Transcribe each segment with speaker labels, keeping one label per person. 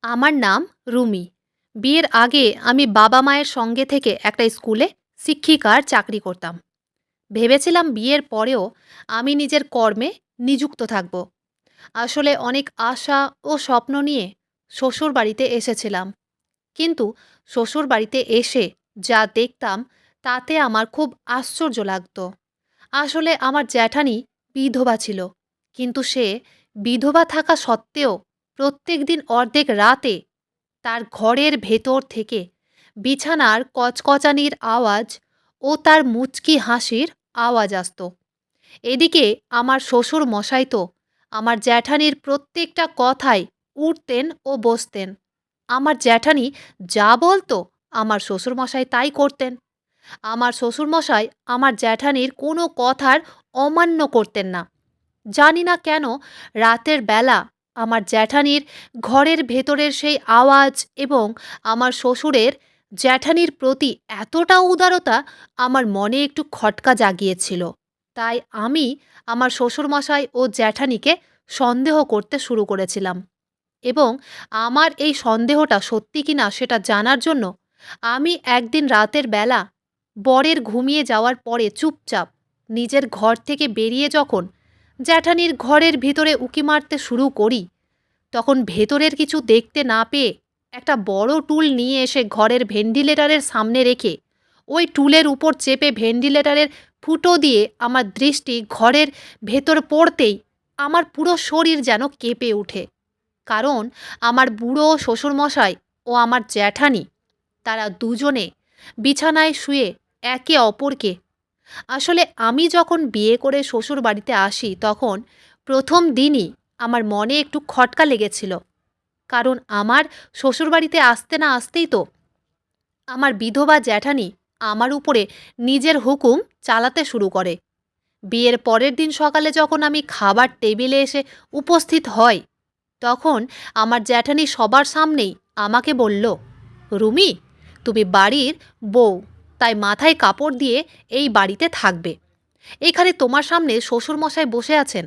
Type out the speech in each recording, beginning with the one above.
Speaker 1: আমার নাম রুমি। বিয়ের আগে আমি বাবা-মায়ের সঙ্গে থেকে একটা স্কুলে শিক্ষিকার চাকরি করতাম। ভেবেছিলাম বিয়ের পরেও আমি নিজের কর্মে নিযুক্ত থাকব। আসলে অনেক আশা ও স্বপ্ন নিয়ে শ্বশুরবাড়িতে এসেছিলাম। কিন্তু শ্বশুরবাড়িতে এসে যা দেখতাম তাতে আমার খুব আশ্চর্য লাগতো। আসলে আমার জ্যাঠানী বিধবা ছিল। কিন্তু সে বিধবা থাকা সত্ত্বেও প্রত্যেকদিন অর্ধেক রাতে তার ঘরের ভেতর থেকে বিছানার কচকচানির আওয়াজ ও তার মুচকি হাসির আওয়াজ আসতো। এদিকে আমার শ্বশুর মশাই তো আমার জ্যাঠানির প্রত্যেকটা কথায় উঠতেন ও বসতেন। আমার জ্যাঠানি যা বলতো আমার শ্বশুরমশাই তাই করতেন। আমার শ্বশুরমশাই আমার জ্যাঠানির কোনো কথার অমান্য করতেন না। জানি না কেন রাতের বেলা আমার জ্যাঠানির ঘরের ভেতরের সেই আওয়াজ এবং আমার শ্বশুরের জ্যাঠানির প্রতি এতটা উদারতা আমার মনে একটু খটকা জাগিয়েছিল। তাই আমি আমার শ্বশুরমশাই ও জ্যাঠানিকে সন্দেহ করতে শুরু করেছিলাম এবং আমার এই সন্দেহটা সত্যি কিনা সেটা জানার জন্য আমি একদিন রাতের বেলা বরের ঘুমিয়ে যাওয়ার পরে চুপচাপ নিজের ঘর থেকে বেরিয়ে যখন জ্যাঠানির ঘরের ভিতরে উঁকি মারতে শুরু করি, তখন ভেতরের কিছু দেখতে না পেয়ে একটা বড় টুল নিয়ে এসে ঘরের ভেন্টিলেটরের সামনে রেখে ওই টুলের উপর চেপে ভেন্টিলেটরের ফুটো দিয়ে আমার দৃষ্টি ঘরের ভেতর পড়তেই আমার পুরো শরীর যেন কেঁপে ওঠে। কারণ আমার বুড়ো শ্বশুরমশাই ও আমার জ্যাঠানি তারা দুজনে বিছানায় শুয়ে একে অপরকে, আসলে আমি যখন বিয়ে করে শ্বশুর বাড়িতে আসি তখন প্রথম দিনই আমার মনে একটু খটকা লেগেছিল। কারণ আমার শ্বশুরবাড়িতে আসতে না আসতেই তো আমার বিধবা জ্যাঠানি আমার উপরে নিজের হুকুম চালাতে শুরু করে। বিয়ের পরের দিন সকালে যখন আমি খাবার টেবিলে এসে উপস্থিত হই, তখন আমার জ্যাঠানি সবার সামনেই আমাকে বলল, রুমি, তুমি বাড়ির বউ, তাই মাথায় কাপড় দিয়ে এই বাড়িতে থাকবে। এখানে তোমার সামনে শ্বশুরমশাই বসে আছেন,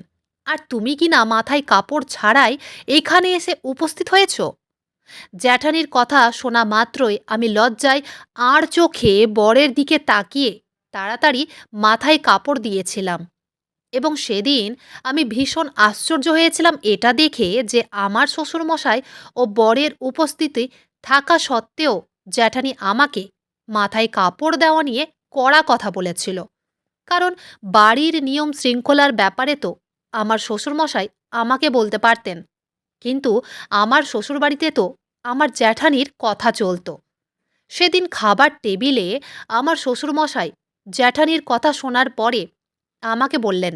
Speaker 1: আর তুমি কি না মাথায় কাপড় ছাড়াই এইখানে এসে উপস্থিত হয়েছ? জ্যাঠানির কথা শোনা মাত্রই আমি লজ্জায় আর চোখে বরের দিকে তাকিয়ে তাড়াতাড়ি মাথায় কাপড় দিয়েছিলাম। এবং সেদিন আমি ভীষণ আশ্চর্য হয়েছিলাম এটা দেখে যে আমার শ্বশুরমশাই ও বরের উপস্থিতি থাকা সত্ত্বেও জ্যাঠানি আমাকে মাথায় কাপড় দেওয়া নিয়ে কড়া কথা বলেছিল। কারণ বাড়ির নিয়ম শৃঙ্খলার ব্যাপারে তো আমার শ্বশুরমশাই আমাকে বলতে পারতেন, কিন্তু আমার শ্বশুরবাড়িতে তো আমার জ্যাঠানির কথা চলতো। সেদিন খাবার টেবিলে আমার শ্বশুরমশাই জ্যাঠানির কথা শোনার পরে আমাকে বললেন,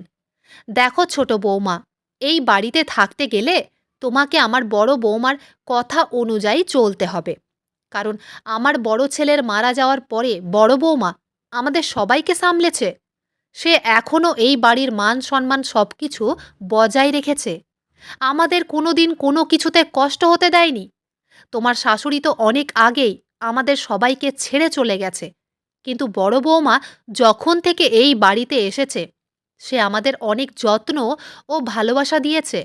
Speaker 1: দেখো ছোট বৌমা, এই বাড়িতে থাকতে গেলে তোমাকে আমার বড় বৌমার কথা অনুযায়ী চলতে হবে। কারণ আমার বড় ছেলের মারা যাওয়ার পরে বড় বৌমা আমাদের সবাইকে সামলেছে। সে এখনও এই বাড়ির মান সম্মান সব কিছু বজায় রেখেছে। আমাদের কোনোদিন কোনো কিছুতে কষ্ট হতে দেয়নি। তোমার শাশুড়ি তো অনেক আগেই আমাদের সবাইকে ছেড়ে চলে গেছে। কিন্তু বড় বৌমা যখন থেকে এই বাড়িতে এসেছে, সে আমাদের অনেক যত্ন ও ভালোবাসা দিয়েছে।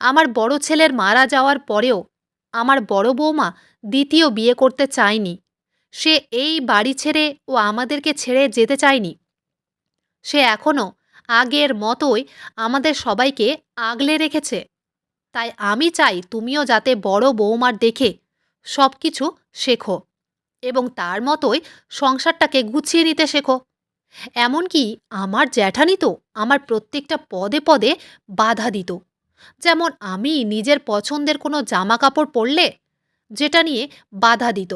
Speaker 1: আমার বড় ছেলের মারা যাওয়ার পরেও আমার বড় বৌমা দ্বিতীয় বিয়ে করতে চায়নি। সে এই বাড়ি ছেড়ে ও আমাদেরকে ছেড়ে যেতে চায়নি। সে এখনো আগের মতোই আমাদের সবাইকে আগলে রেখেছে। তাই আমি চাই তুমিও যাতে বড় বৌমার দেখে সব কিছু শেখো এবং তার মতোই সংসারটাকে গুছিয়ে নিতে শেখো। এমনকি আমার জ্যাঠানি তো আমার প্রত্যেকটা পদে পদে বাধা দিত। যেমন আমি নিজের পছন্দের কোনো জামা কাপড় পরলে যেটা নিয়ে বাধা দিত।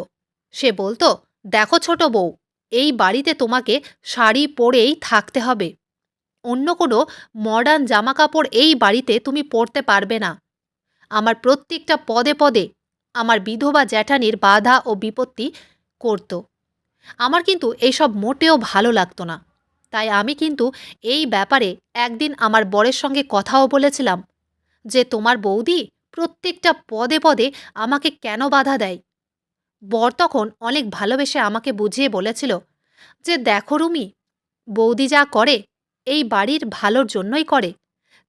Speaker 1: সে বলতো, দেখো ছোট বউ, এই বাড়িতে তোমাকে শাড়ি পরেই থাকতে হবে। অন্য কোনো মডার্ন জামা কাপড় এই বাড়িতে তুমি পরতে পারবে না। আমার প্রত্যেকটা পদে পদে আমার বিধবা জ্যাঠানির বাধা ও বিপত্তি করত। আমার কিন্তু এইসব মোটেও ভালো লাগতো না। তাই আমি কিন্তু এই ব্যাপারে একদিন আমার বরের সঙ্গে কথাও বলেছিলাম যে, তোমার বৌদি প্রত্যেকটা পদে পদে আমাকে কেন বাধা দেয়? বর তখন অনেক ভালোবেসে আমাকে বুঝিয়ে বলেছিল যে, দেখো রুমি, বৌদি যা করে এই বাড়ির ভালোর জন্যই করে।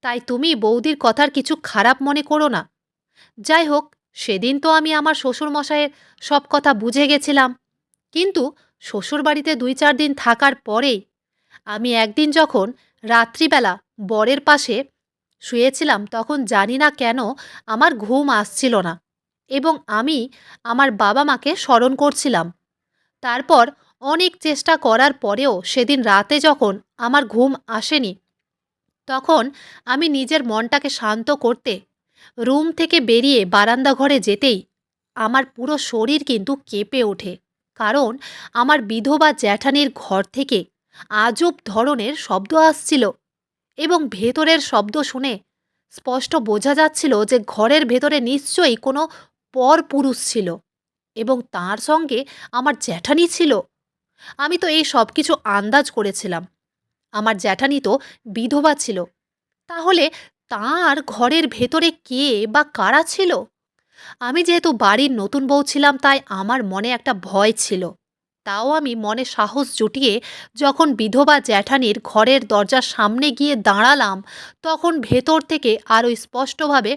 Speaker 1: তাই তুমি বৌদির কথার কিছু খারাপ মনে করো না। যাই হোক, সেদিন তো আমি আমার শ্বশুরমশাইয়ের সব কথা বুঝে গেছিলাম, কিন্তু শ্বশুরবাড়িতে ২-৪ দিন থাকার পরেই আমি একদিন যখন রাত্রিবেলা বরের পাশে শুয়েছিলাম, তখন জানি না কেন আমার ঘুম আসছিল না এবং আমি আমার বাবা-মাকে স্মরণ করছিলাম। তারপর অনেক চেষ্টা করার পরেও সেদিন রাতে যখন আমার ঘুম আসেনি, তখন আমি নিজের মনটাকে শান্ত করতে রুম থেকে বেরিয়ে বারান্দা ঘরে যেতেই আমার পুরো শরীর কিন্তু কেঁপে ওঠে। কারণ আমার বিধবা জ্যাঠানির ঘর থেকে আজব ধরনের শব্দ আসছিল এবং ভেতরের শব্দ শুনে স্পষ্ট বোঝা যাচ্ছিল যে ঘরের ভেতরে নিশ্চয়ই কোনো পরপুরুষ ছিল এবং তার সঙ্গে আমার জ্যাঠানি ছিল। আমি তো এই সব কিছু আন্দাজ করেছিলাম। আমার জ্যাঠানি তো বিধবা ছিল। তাহলে তাঁর ঘরের ভেতরে কে বা কারা ছিল? আমি যেহেতু বাড়ির নতুন বউ ছিলাম, তাই আমার মনে একটা ভয় ছিল। তাও আমি মনে সাহস জুটিয়ে যখন বিধবা জ্যাঠানির ঘরের দরজার সামনে গিয়ে দাঁড়ালাম, তখন ভেতর থেকে আরও স্পষ্টভাবে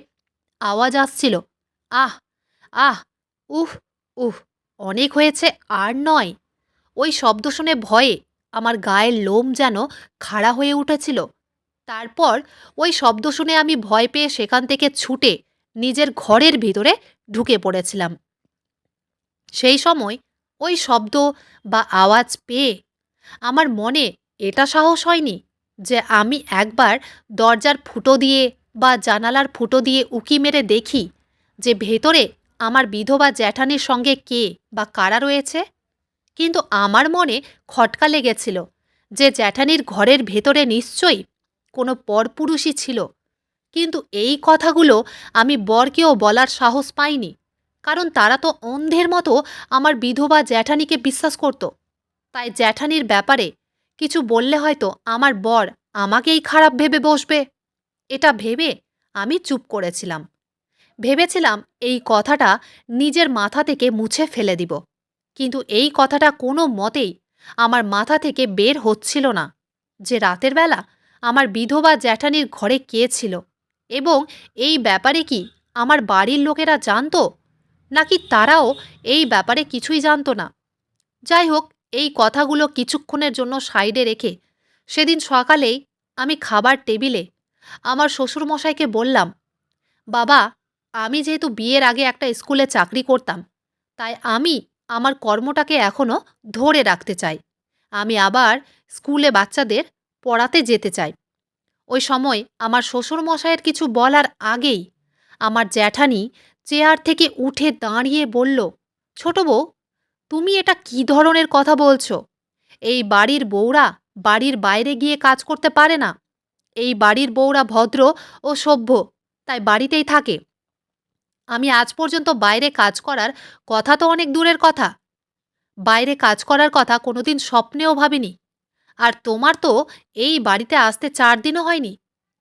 Speaker 1: আওয়াজ আসছিল, আহ আহ, উহ উহ, অনেক হয়েছে, আর নয়। ওই শব্দ শুনে ভয়ে আমার গায়ের লোম যেন খাড়া হয়ে উঠেছিল। তারপর ওই শব্দ শুনে আমি ভয় পেয়ে সেখান থেকে ছুটে নিজের ঘরের ভিতরে ঢুকে পড়েছিলাম। সেই সময় ওই শব্দ বা আওয়াজ পেয়ে আমার মনে এটা সাহস হয়নি যে আমি একবার দরজার ফুটো দিয়ে বা জানালার ফুটো দিয়ে উঁকি মেরে দেখি যে ভেতরে আমার বিধবা জ্যাঠানির সঙ্গে কে বা কারা রয়েছে। কিন্তু আমার মনে খটকা লেগেছিল যে জ্যাঠানির ঘরের ভেতরে নিশ্চয়ই কোনো পরপুরুষই ছিল। কিন্তু এই কথাগুলো আমি বরকেও বলার সাহস পাইনি, কারণ তারা তো অন্ধের মতো আমার বিধবা জ্যাঠানিকে বিশ্বাস করত। তাই জ্যাঠানির ব্যাপারে কিছু বললে হয়তো আমার বর আমাকেই খারাপ ভেবে বসবে। এটা ভেবে আমি চুপ করেছিলাম। ভেবেছিলাম এই কথাটা নিজের মাথা থেকে মুছে ফেলে দিব, কিন্তু এই কথাটা কোনো মতেই আমার মাথা থেকে বের হচ্ছিল না যে রাতের বেলা আমার বিধবা জ্যাঠানির ঘরে কে ছিল এবং এই ব্যাপারে কি আমার বাড়ির লোকেরা জানতো, নাকি তারাও এই ব্যাপারে কিছুই জানতো না। যাই হোক, এই কথাগুলো কিছুক্ষণের জন্য সাইডে রেখে সেদিন সকালেই আমি খাবার টেবিলে আমার শ্বশুরমশাইকে বললাম, বাবা, আমি যেহেতু বিয়ের আগে একটা স্কুলে চাকরি করতাম, তাই আমি আমার কর্মটাকে এখনো ধরে রাখতে চাই। আমি আবার স্কুলে বাচ্চাদের পড়াতে যেতে চাই। ওই সময় আমার শ্বশুরমশাইয়ের কিছু বলার আগেই আমার জ্যাঠানি চেয়ার থেকে উঠে দাঁড়িয়ে বলল, ছোট বউ, তুমি এটা কি ধরনের কথা বলছো? এই বাড়ির বউরা বাড়ির বাইরে গিয়ে কাজ করতে পারে না। এই বাড়ির বউরা ভদ্র ও সভ্য, তাই বাড়িতেই থাকে। আমি আজ পর্যন্ত বাইরে কাজ করার কথা তো অনেক দূরের কথা। বাইরে কাজ করার কথা কোনোদিন স্বপ্নেও ভাবিনি। আর তোমার তো এই বাড়িতে আসতে ৪ দিনও হয়নি।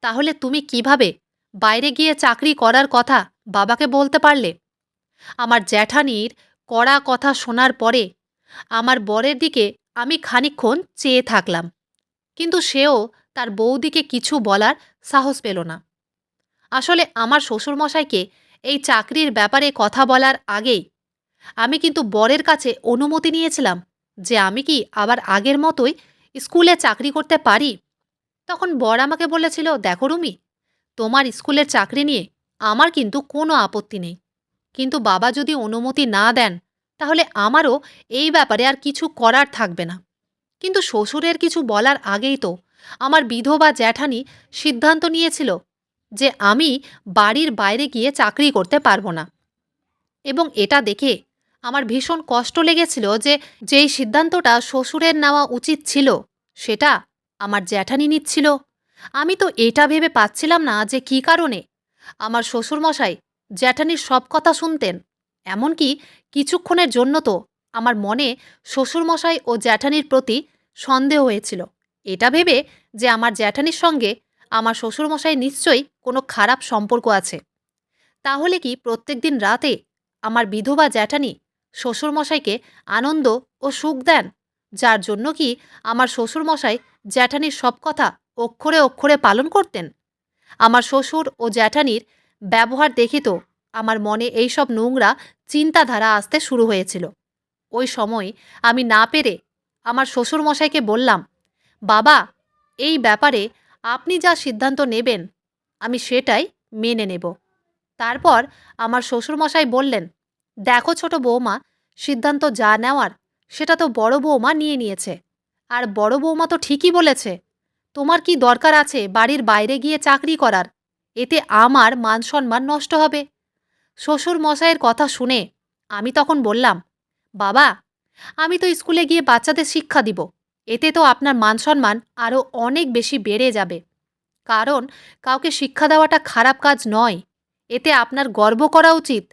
Speaker 1: তাহলে তুমি কিভাবে বাইরে গিয়ে চাকরি করার কথা বাবাকে বলতে পারলে? আমার জ্যাঠানির কড়া কথা শোনার পরে আমার বরের দিকে আমি খানিকক্ষণ চেয়ে থাকলাম, কিন্তু সেও তার বউদিকে কিছু বলার সাহস পেল না। আসলে আমার শ্বশুরমশাইকে এই চাকরির ব্যাপারে কথা বলার আগেই আমি কিন্তু বরের কাছে অনুমতি নিয়েছিলাম যে আমি কি আবার আগের মতোই স্কুলে চাকরি করতে পারি। তখন বর আমাকে বলেছিল, দেখো রুমি, তোমার স্কুলের চাকরি নিয়ে আমার কিন্তু কোনো আপত্তি নেই, কিন্তু বাবা যদি অনুমতি না দেন তাহলে আমারও এই ব্যাপারে আর কিছু করার থাকবে না। কিন্তু শ্বশুরের কিছু বলার আগেই তো আমার বিধবা জ্যাঠানি সিদ্ধান্ত নিয়েছিল যে আমি বাড়ির বাইরে গিয়ে চাকরি করতে পারবো না। এবং এটা দেখে আমার ভীষণ কষ্ট লেগেছিল যে যেই সিদ্ধান্তটা শ্বশুরের নেওয়া উচিত ছিল সেটা আমার জ্যাঠানি নিচ্ছিল। আমি তো এটা ভেবে পাচ্ছিলাম না যে কী কারণে আমার শ্বশুরমশাই জ্যাঠানির সব কথা শুনতেন। এমনকি কিছুক্ষণের জন্য তো আমার মনে শ্বশুরমশাই ও জ্যাঠানির প্রতি সন্দেহ হয়েছিল, এটা ভেবে যে আমার জ্যাঠানির সঙ্গে আমার শ্বশুরমশাই নিশ্চয়ই কোনো খারাপ সম্পর্ক আছে। তাহলে কি প্রত্যেকদিন রাতে আমার বিধবা জ্যাঠানি শ্বশুরমশাইকে আনন্দ ও সুখ দেন, যার জন্য কি আমার শ্বশুরমশাই জ্যাঠানির সব কথা অক্ষরে অক্ষরে পালন করতেন? আমার শ্বশুর ও জ্যাঠানির ব্যবহার দেখে তো আমার মনে এইসব নোংরা চিন্তাধারা আসতে শুরু হয়েছিল। ওই সময় আমি না পেরে আমার শ্বশুরমশাইকে বললাম, বাবা, এই ব্যাপারে আপনি যা সিদ্ধান্ত নেবেন আমি সেটাই মেনে নেব। তারপর আমার শ্বশুরমশাই বললেন, দেখো ছোট বৌমা, সিদ্ধান্ত যা নেওয়ার সেটা তো বড় বৌমা নিয়ে নিয়েছে। আর বড় বৌমা তো ঠিকই বলেছে। তোমার কি দরকার আছে বাড়ির বাইরে গিয়ে চাকরি করার? এতে আমার মান সম্মান নষ্ট হবে। শ্বশুর মশাইয়ের কথা শুনে আমি তখন বললাম, বাবা, আমি তো স্কুলে গিয়ে বাচ্চাদের শিক্ষা দিব। এতে তো আপনার মান সম্মান আরও অনেক বেশি বেড়ে যাবে। কারণ কাউকে শিক্ষা দেওয়াটা খারাপ কাজ নয়, এতে আপনার গর্ব করা উচিত।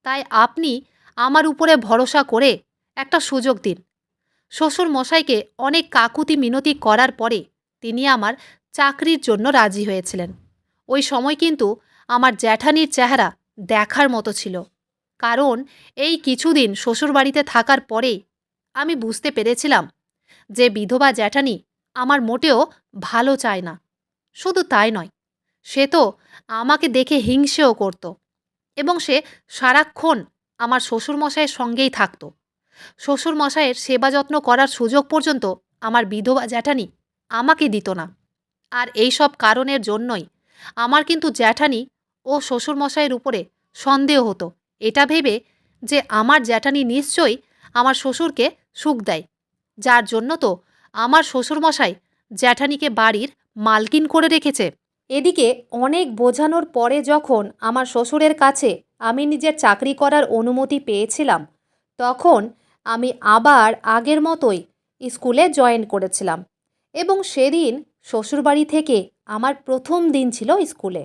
Speaker 1: তাই আপনি আমার উপরে ভরসা করে একটা সুযোগ দিন। শ্বশুর মশাইকে অনেক কাকুতি মিনতি করার পরে তিনি আমার চাকরির জন্য রাজি হয়েছিলেন। ওই সময় কিন্তু আমার জ্যাঠানির চেহারা দেখার মতো ছিল। কারণ এই কিছুদিন শ্বশুরবাড়িতে থাকার পরে আমি বুঝতে পেরেছিলাম যে বিধবা জ্যাঠানি আমার মোটেও ভালো চায় না। শুধু তাই নয়, সে তো আমাকে দেখে হিংসেও করত এবং সে সারাক্ষণ আমার শ্বশুরমশাইয়ের সঙ্গেই থাকত। শ্বশুরমশাইয়ের সেবা যত্ন করার সুযোগ পর্যন্ত আমার বিধবা জ্যাঠানি আমাকে দিত না। আর এই সব কারণের জন্যই আমার কিন্তু জ্যাঠানি ও শ্বশুরমশাইয়ের উপরে সন্দেহ হতো, এটা ভেবে যে আমার জ্যাঠানি নিশ্চয়ই আমার শ্বশুরকে সুখ দেয়, যার জন্য তো আমার শ্বশুরমশাই জ্যাঠানিকে বাড়ির মালকিন করে রেখেছে। এদিকে অনেক বোঝানোর পরে যখন আমার শ্বশুরের কাছে আমি নিজের চাকরি করার অনুমতি পেয়েছিলাম, তখন আমি আবার আগের মতোই স্কুলে জয়েন করেছিলাম এবং সেদিন শ্বশুরবাড়ি থেকে আমার প্রথম দিন ছিল স্কুলে।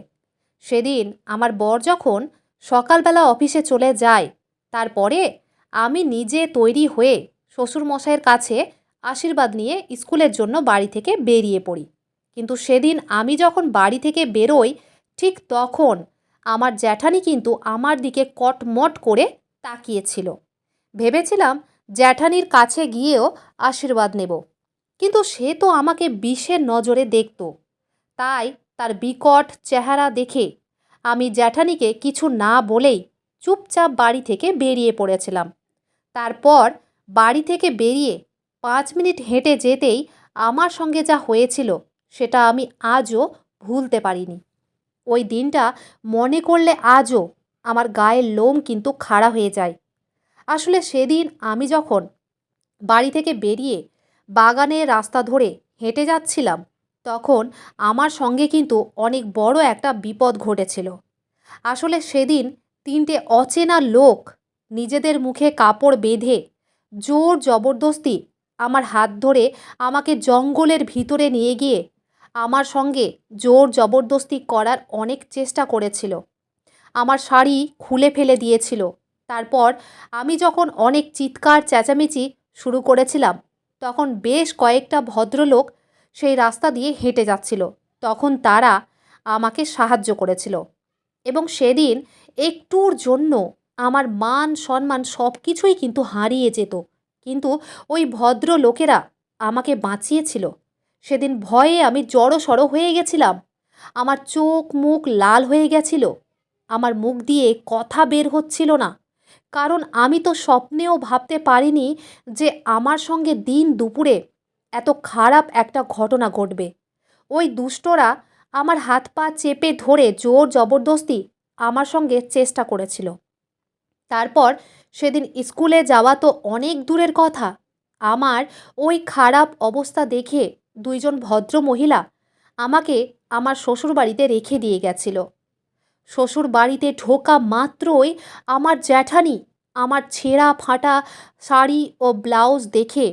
Speaker 1: সেদিন আমার বর যখন সকালবেলা অফিসে চলে যায়, তারপরে আমি নিজে তৈরি হয়ে শ্বশুরমশাইয়ের কাছে আশীর্বাদ নিয়ে স্কুলের জন্য বাড়ি থেকে বেরিয়ে পড়ি। কিন্তু সেদিন আমি যখন বাড়ি থেকে বেরোই, ঠিক তখন আমার জ্যাঠানি কিন্তু আমার দিকে কটমট করে তাকিয়েছিল। ভেবেছিলাম জ্যাঠানির কাছে গিয়েও আশীর্বাদ নেব, কিন্তু সে তো আমাকে বিষের নজরে দেখত। তাই তার বিকট চেহারা দেখে আমি জ্যাঠানিকে কিছু না বলেই চুপচাপ বাড়ি থেকে বেরিয়ে পড়েছিলাম। তারপর বাড়ি থেকে বেরিয়ে 5 মিনিট হেঁটে যেতেই আমার সঙ্গে যা হয়েছিল সেটা আমি আজও ভুলতে পারিনি। ওই দিনটা মনে করলে আজও আমার গায়ের লোম কিন্তু খাড়া হয়ে যায়। আসলে সেদিন আমি যখন বাড়ি থেকে বেরিয়ে বাগানের রাস্তা ধরে হেঁটে যাচ্ছিলাম, তখন আমার সঙ্গে কিন্তু অনেক বড় একটা বিপদ ঘটেছিল। আসলে সেদিন 3টে অচেনা লোক নিজেদের মুখে কাপড় বেঁধে জোর জবরদস্তি আমার হাত ধরে আমাকে জঙ্গলের ভিতরে নিয়ে গিয়ে আমার সঙ্গে জোর জবরদস্তি করার অনেক চেষ্টা করেছিল। আমার শাড়ি খুলে ফেলে দিয়েছিল। তারপর আমি যখন অনেক চিৎকার চেঁচামেচি শুরু করেছিলাম, তখন বেশ কয়েকটা ভদ্রলোক সেই রাস্তা দিয়ে হেঁটে যাচ্ছিল। তখন তারা আমাকে সাহায্য করেছিল এবং সেদিন একটুর জন্য আমার মান সম্মান সব কিছুই কিন্তু হারিয়ে যেত, কিন্তু ওই ভদ্রলোকেরা আমাকে বাঁচিয়েছিল। সেদিন ভয়ে আমি জড়সড় হয়ে গেছিলাম। আমার চোখ মুখ লাল হয়ে গেছিল। আমার মুখ দিয়ে কথা বের হচ্ছিল না, কারণ আমি তো স্বপ্নেও ভাবতে পারিনি যে আমার সঙ্গে দিন দুপুরে এত খারাপ একটা ঘটনা ঘটবে। ওই দুষ্টরা আমার হাত পা চেপে ধরে জোর জবরদস্তি আমার সঙ্গে চেষ্টা করেছিল। তারপর সেদিন স্কুলে যাওয়া তো অনেক দূরের কথা, আমার ওই খারাপ অবস্থা দেখে 2জন ভদ্র মহিলা আমাকে আমার শ্বশুরবাড়িতে রেখে দিয়ে গেছিল। শ্বশুর বাড়িতে ঢোকা মাত্রই আমার জ্যাঠানি আমার ছেঁড়া ফাটা শাড়ি ও ব্লাউজ দেখে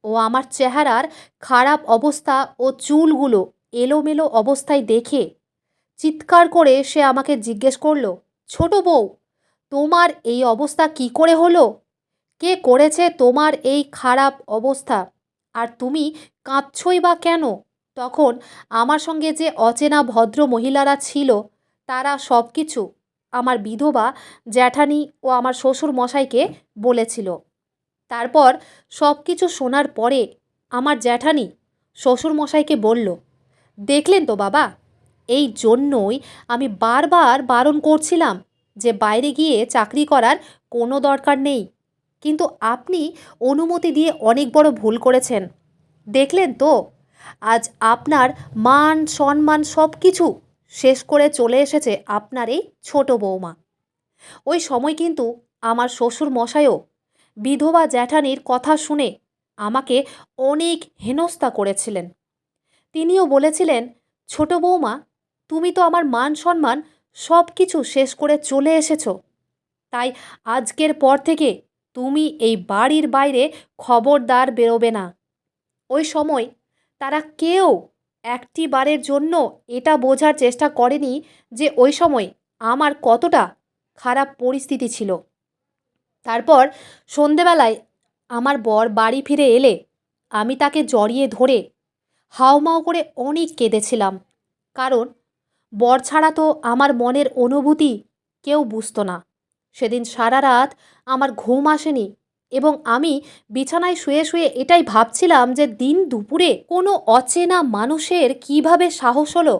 Speaker 1: ও আমার চেহারার খারাপ অবস্থা ও চুলগুলো এলোমেলো অবস্থায় দেখে চিৎকার করে সে আমাকে জিজ্ঞেস করলো, ছোট বউ, তোমার এই অবস্থা কি করে হলো? কে করেছে তোমার এই খারাপ অবস্থা? আর তুমি কাঁদছই বা কেন? তখন আমার সঙ্গে যে অচেনা ভদ্র মহিলারা ছিল, তারা সব কিছু আমার বিধবা জ্যাঠানি ও আমার শ্বশুর মশাইকে বলেছিল। তারপর সব কিছু শোনার পরে আমার জ্যাঠানি শ্বশুর মশাইকে বলল, দেখলেন তো বাবা, এই জন্যই আমি বারবার বারণ করছিলাম যে বাইরে গিয়ে চাকরি করার কোনো দরকার নেই, কিন্তু আপনি অনুমতি দিয়ে অনেক বড় ভুল করেছেন। দেখলেন তো, আজ আপনার মান সম্মান সব কিছু শেষ করে চলে এসেছে আপনার এই ছোট বৌমা। ওই সময় কিন্তু আমার শ্বশুর মশাইও বিধবা জ্যাঠানির কথা শুনে আমাকে অনেক হেনস্থা করেছিলেন। তিনিও বলেছিলেন, ছোট বৌমা, তুমি তো আমার মান সম্মান সব কিছু শেষ করে চলে এসেছো, তাই আজকের পর থেকে তুমি এই বাড়ির বাইরে খবরদার বেরোবে না। ওই সময় তারা কেউ একটি বারের জন্য এটা বোঝার চেষ্টা করেনি যে ওই সময় আমার কতটা খারাপ পরিস্থিতি ছিল। তারপর সন্ধেবেলায় আমার বর বাড়ি ফিরে এলে আমি তাকে জড়িয়ে ধরে হাউমাউ করে অনেক কেঁদেছিলাম। কারণ বর ছাড়া তো আমার মনের অনুভূতি কেউ বুঝতো না। সেদিন সারা রাত আমার ঘুম আসেনি এবং আমি বিছানায় শুয়ে শুয়ে এটাই ভাবছিলাম যে দিন দুপুরে কোনো অচেনা মানুষের কিভাবে সাহস হলো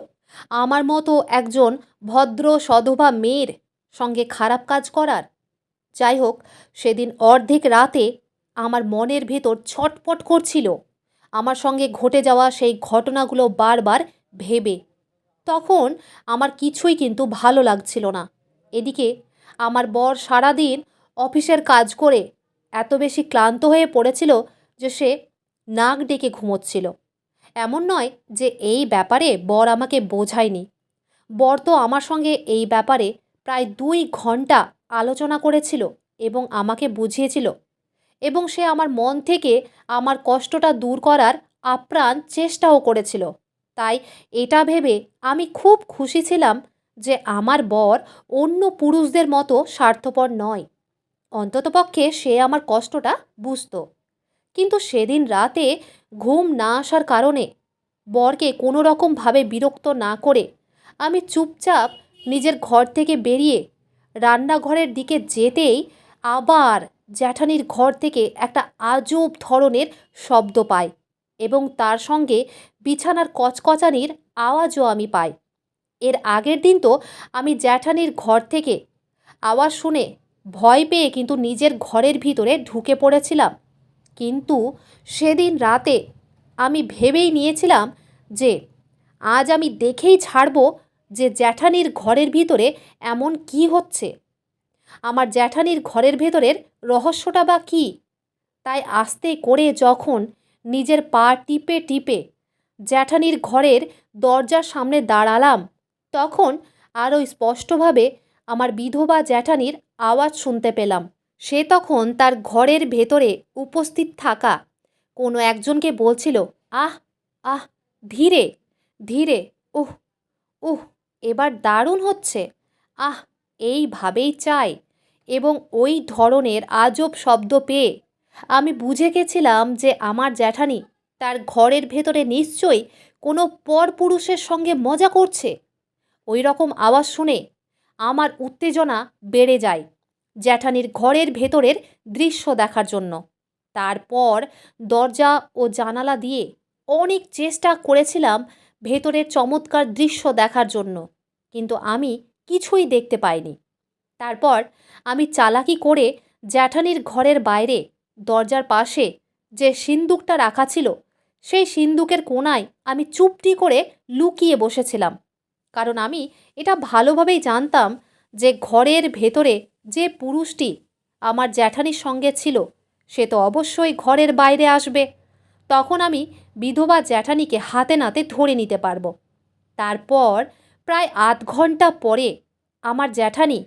Speaker 1: আমার মতো একজন ভদ্র সধবা মেয়ের সঙ্গে খারাপ কাজ করার। যাই হোক, সেদিন অর্ধেক রাতে আমার মনের ভেতর ছটপট করছিল আমার সঙ্গে ঘটে যাওয়া সেই ঘটনাগুলো বারবার ভেবে। তখন আমার কিছুই কিন্তু ভালো লাগছিল না। এদিকে আমার বর সারাদিন অফিসের কাজ করে এত বেশি ক্লান্ত হয়ে পড়েছিল যে সে নাক ডেকে ঘুমোচ্ছিল। এমন নয় যে এই ব্যাপারে বর আমাকে বোঝায়নি। বর তো আমার সঙ্গে এই ব্যাপারে প্রায় 2 ঘন্টা আলোচনা করেছিল এবং আমাকে বুঝিয়েছিল, এবং সে আমার মন থেকে আমার কষ্টটা দূর করার আপ্রাণ চেষ্টাও করেছিল। তাই এটা ভেবে আমি খুব খুশি ছিলাম যে আমার বর অন্য পুরুষদের মতো স্বার্থপর নয়। অন্ততপক্ষে সে আমার কষ্টটা বুঝতো। কিন্তু সেদিন রাতে ঘুম না আসার কারণে বরকে কোনো রকমভাবে বিরক্ত না করে আমি চুপচাপ নিজের ঘর থেকে বেরিয়ে রান্নাঘরের দিকে যেতেই আবার জ্যাঠানির ঘর থেকে একটা আজব ধরনের শব্দ পাই এবং তার সঙ্গে বিছানার কচকচানির আওয়াজও আমি পাই। এর আগের দিন তো আমি জ্যাঠানির ঘর থেকে আওয়াজ শুনে ভয় পেয়ে কিন্তু নিজের ঘরের ভিতরে ঢুকে পড়েছিলাম। কিন্তু সেদিন রাতে আমি ভেবেই নিয়েছিলাম যে আজ আমি দেখেই ছাড়ব যে জ্যাঠানির ঘরের ভিতরে এমন কি হচ্ছে, আমার জ্যাঠানির ঘরের ভেতরের রহস্যটা বা কী। তাই আস্তে করে যখন নিজের পা টিপে টিপে জ্যাঠানির ঘরের দরজার সামনে দাঁড়ালাম, তখন আরও স্পষ্টভাবে আমার বিধবা জ্যাঠানির আওয়াজ শুনতে পেলাম। সে তখন তার ঘরের ভেতরে উপস্থিত থাকা কোনো একজনকে বলছিল, আহ আহ, ধীরে ধীরে, উহ উহ, এবার দারুণ হচ্ছে, আহ, এইভাবেই চাই। এবং ওই ধরনের আজব শব্দ পেয়ে আমি বুঝে গেছিলাম যে আমার জ্যাঠানি তার ঘরের ভেতরে নিশ্চয়ই কোনো পরপুরুষের সঙ্গে মজা করছে। ওই রকম আওয়াজ শুনে আমার উত্তেজনা বেড়ে যায় জ্যাঠানির ঘরের ভেতরের দৃশ্য দেখার জন্য। তারপর দরজা ও জানালা দিয়ে অনেক চেষ্টা করেছিলাম ভেতরের চমৎকার দৃশ্য দেখার জন্য, কিন্তু আমি কিছুই দেখতে পাইনি। তারপর আমি চালাকি করে জ্যাঠানির ঘরের বাইরে দরজার পাশে যে সিন্দুকটা রাখা ছিল সেই সিন্দুকের কোণায় আমি চুপটি করে লুকিয়ে বসেছিলাম। কারণ আমি এটা ভালোভাবেই জানতাম যে ঘরের ভেতরে যে পুরুষটি আমার জ্যাঠানির সঙ্গে ছিল সে তো অবশ্যই ঘরের বাইরে আসবে। তখন আমি বিধবা জ্যাঠানিকে হাতে নাতে ধরে নিতে পারবো। তারপর প্রায় 8 ঘন্টা পরে আমার জ্যাঠানি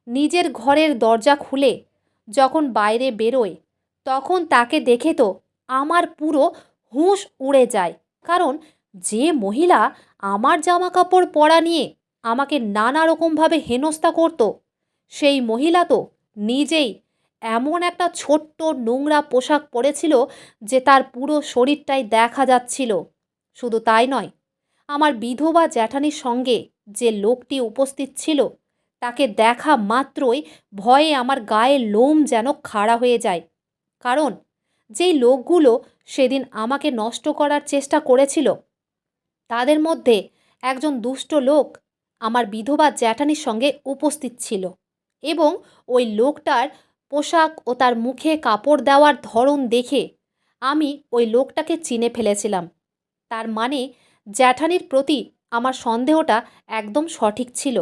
Speaker 1: নিজের ঘরের দরজা খুলে যখন বাইরে বেরোয়, তখন তাকে দেখে তো আমার পুরো হুঁশ উড়ে যায়। কারণ যে মহিলা আমার জামা কাপড় পরা নিয়ে আমাকে নানা রকমভাবে হেনস্থা করত, সেই মহিলা তো নিজেই এমন একটা ছোট্ট নোংরা পোশাক পরেছিল যে তার পুরো শরীরটাই দেখা যাচ্ছিল। শুধু তাই নয়, আমার বিধবা জ্যাঠানির সঙ্গে যে লোকটি উপস্থিত ছিল তাকে দেখা মাত্রই ভয়ে আমার গায়ের লোম যেন খাড়া হয়ে যায়। কারণ যেই লোকগুলো সেদিন আমাকে নষ্ট করার চেষ্টা করেছিল তাদের মধ্যে একজন দুষ্ট লোক আমার বিধবা জ্যাঠানির সঙ্গে উপস্থিত ছিল। এবং ওই লোকটার পোশাক ও তার মুখে কাপড় দেওয়ার ধরন দেখে আমি ওই লোকটাকে চিনে ফেলেছিলাম। তার মানে জ্যাঠানির প্রতি আমার সন্দেহটা একদম সঠিক ছিল।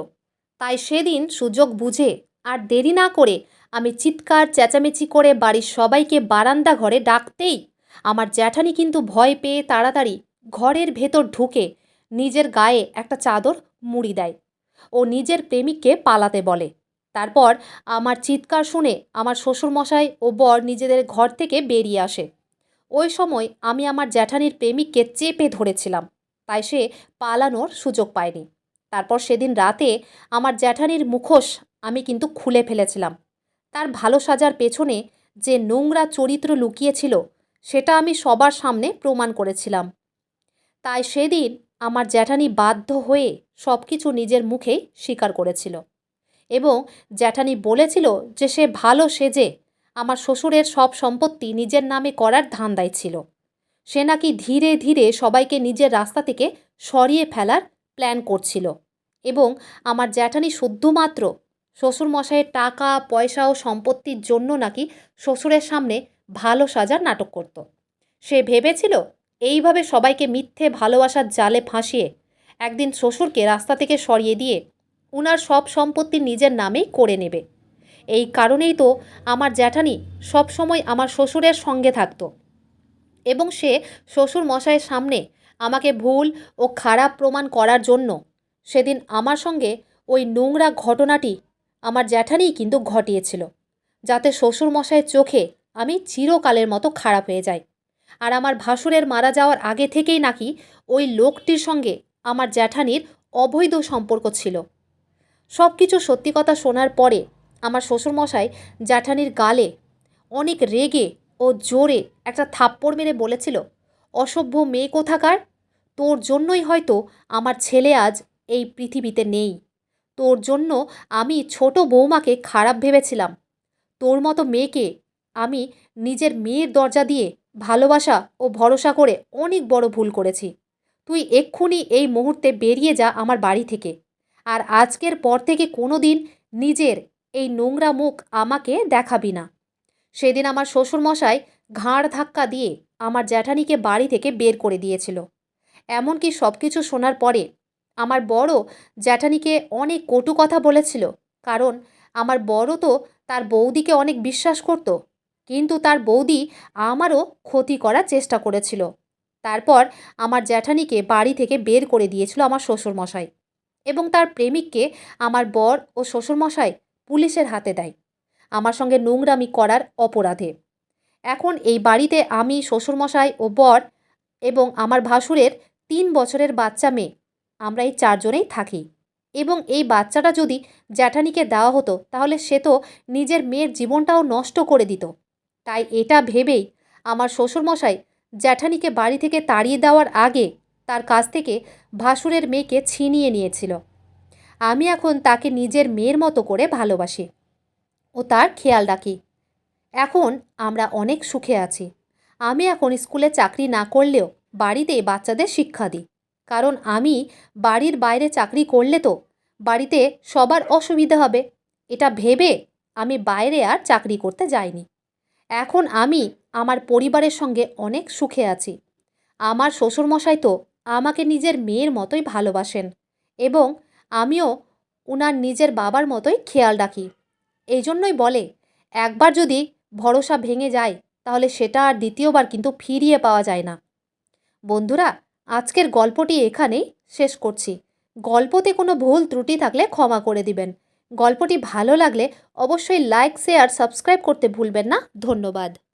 Speaker 1: তাই সেদিন সুযোগ বুঝে আর দেরি না করে আমি চিৎকার চেঁচামেচি করে বাড়ির সবাইকে বারান্দা ঘরে ডাকতেই আমার জ্যাঠানি কিন্তু ভয় পেয়ে তাড়াতাড়ি ঘরের ভেতর ঢুকে নিজের গায়ে একটা চাদর মুড়ি দেয় ও নিজের প্রেমিককে পালাতে বলে। তারপর আমার চিৎকার শুনে আমার শ্বশুরমশাই ও বর নিজেদের ঘর থেকে বেরিয়ে আসে। ওই সময় আমি আমার জ্যাঠানির প্রেমিককে চেপে ধরেছিলাম, তাই সে পালানোর সুযোগ পায়নি। তারপর সেদিন রাতে আমার জ্যাঠানির মুখোশ আমি কিন্তু খুলে ফেলেছিলাম। তার ভালো সাজার পেছনে যে নোংরা চরিত্র লুকিয়েছিল সেটা আমি সবার সামনে প্রমাণ করেছিলাম। তাই সেদিন আমার জ্যাঠানি বাধ্য হয়ে সব কিছু নিজের মুখেই স্বীকার করেছিল এবং জ্যাঠানি বলেছিল যে সে ভালো সেজে আমার শ্বশুরের সব সম্পত্তি নিজের নামে করার ধান্দায় ছিল। সে নাকি ধীরে ধীরে সবাইকে নিজের রাস্তা থেকে সরিয়ে ফেলার প্ল্যান করছিল এবং আমার জ্যাঠানি শুধুমাত্র শ্বশুরমশাইয়ের টাকা পয়সা ও সম্পত্তির জন্য নাকি শ্বশুরের সামনে ভালো সাজার নাটক করত। সে ভেবেছিল এইভাবে সবাইকে মিথ্যে ভালোবাসার জালে ফাঁসিয়ে একদিন শ্বশুরকে রাস্তা থেকে সরিয়ে দিয়ে উনার সব সম্পত্তি নিজের নামেই করে নেবে। এই কারণেই তো আমার জ্যাঠানি সবসময় আমার শ্বশুরের সঙ্গে থাকতো এবং সে শ্বশুর মশাইয়ের সামনে আমাকে ভুল ও খারাপ প্রমাণ করার জন্য সেদিন আমার সঙ্গে ওই নোংরা ঘটনাটি আমার জ্যাঠানিই কিন্তু ঘটিয়েছিল, যাতে শ্বশুর মশাইয়ের চোখে আমি চিরকালের মতো খারাপ হয়ে যাই। আর আমার ভাসুরের মারা যাওয়ার আগে থেকেই নাকি ওই লোকটির সঙ্গে আমার জ্যাঠানির অবৈধ সম্পর্ক ছিল। সব কিছু সত্যি কথা শোনার পরে আমার শ্বশুরমশাই জ্যাঠানির গালে অনেক রেগে ও জোরে একটা থাপ্পড় মেরে বলেছিল, অসভ্য মেয়ে কোথাকার, তোর জন্যই হয়তো আমার ছেলে আজ এই পৃথিবীতে নেই। তোর জন্য আমি ছোট বৌমাকে খারাপ ভেবেছিলাম। তোর মতো মেয়েকে আমি নিজের মেয়ের দরজা দিয়ে ভালোবাসা ও ভরসা করে অনেক বড় ভুল করেছি। তুই এক্ষুনি এই মুহূর্তে বেরিয়ে যা আমার বাড়ি থেকে। আর আজকের পর থেকে কোনো দিন নিজের এই নোংরা মুখ আমাকে দেখাবি না। সেদিন আমার শ্বশুরমশাই ঘাড় ধাক্কা দিয়ে আমার জ্যাঠানিকে বাড়ি থেকে বের করে দিয়েছিল। এমনকি সব কিছু শোনার পরে আমার বড় জ্যাঠানিকে অনেক কটু কথা বলেছিল, কারণ আমার বড় তো তার বৌদিকে অনেক বিশ্বাস করত, কিন্তু তার বৌদি আমারও ক্ষতি করার চেষ্টা করেছিল। তারপর আমার জ্যাঠানিকে বাড়ি থেকে বের করে দিয়েছিল আমার শ্বশুরমশাই এবং তার প্রেমিককে আমার বর ও শ্বশুরমশাই পুলিশের হাতে দেয় আমার সঙ্গে নোংরামি করার অপরাধে। এখন এই বাড়িতে আমি, শ্বশুরমশাই ও বর এবং আমার ভাসুরের ৩ বছরের বাচ্চা মেয়ে, আমরা এই ৪ জনেই থাকি এবং এই বাচ্চাটা যদি জ্যাঠানিকে দেওয়া হতো তাহলে সে তো নিজের মেয়ের জীবনটাও নষ্ট করে দিত। তাই এটা ভেবেই আমার শ্বশুরমশাই জ্যাঠানিকে বাড়ি থেকে তাড়িয়ে দেওয়ার আগে তার কাছ থেকে ভাসুরের মেয়েকে ছিনিয়ে নিয়েছিল। আমি এখন তাকে নিজের মেয়ের মতো করে ভালোবাসি ও তার খেয়াল রাখি। এখন আমরা অনেক সুখে আছি। আমি এখন স্কুলে চাকরি না করলেও বাড়িতে বাচ্চাদের শিক্ষা দিই, কারণ আমি বাড়ির বাইরে চাকরি করলে তো বাড়িতে সবার অসুবিধা হবে। এটা ভেবে আমি বাইরে আর চাকরি করতে যাইনি। এখন আমি আমার পরিবারের সঙ্গে অনেক সুখে আছি। আমার শ্বশুরমশাই তো আমাকে নিজের মেয়ের মতোই ভালোবাসেন এবং আমিও উনার নিজের বাবার মতোই খেয়াল রাখি। এই জন্যই বলে, একবার যদি ভরসা ভেঙে যায় তাহলে সেটা আর দ্বিতীয়বার কিন্তু ফিরিয়ে পাওয়া যায় না। বন্ধুরা, আজকের গল্পটি এখানেই শেষ করছি। গল্পতে কোনো ভুল ত্রুটি থাকলে ক্ষমা করে দিবেন। গল্পটি ভালো লাগলে অবশ্যই লাইক, শেয়ার, সাবস্ক্রাইব করতে ভুলবেন না। ধন্যবাদ।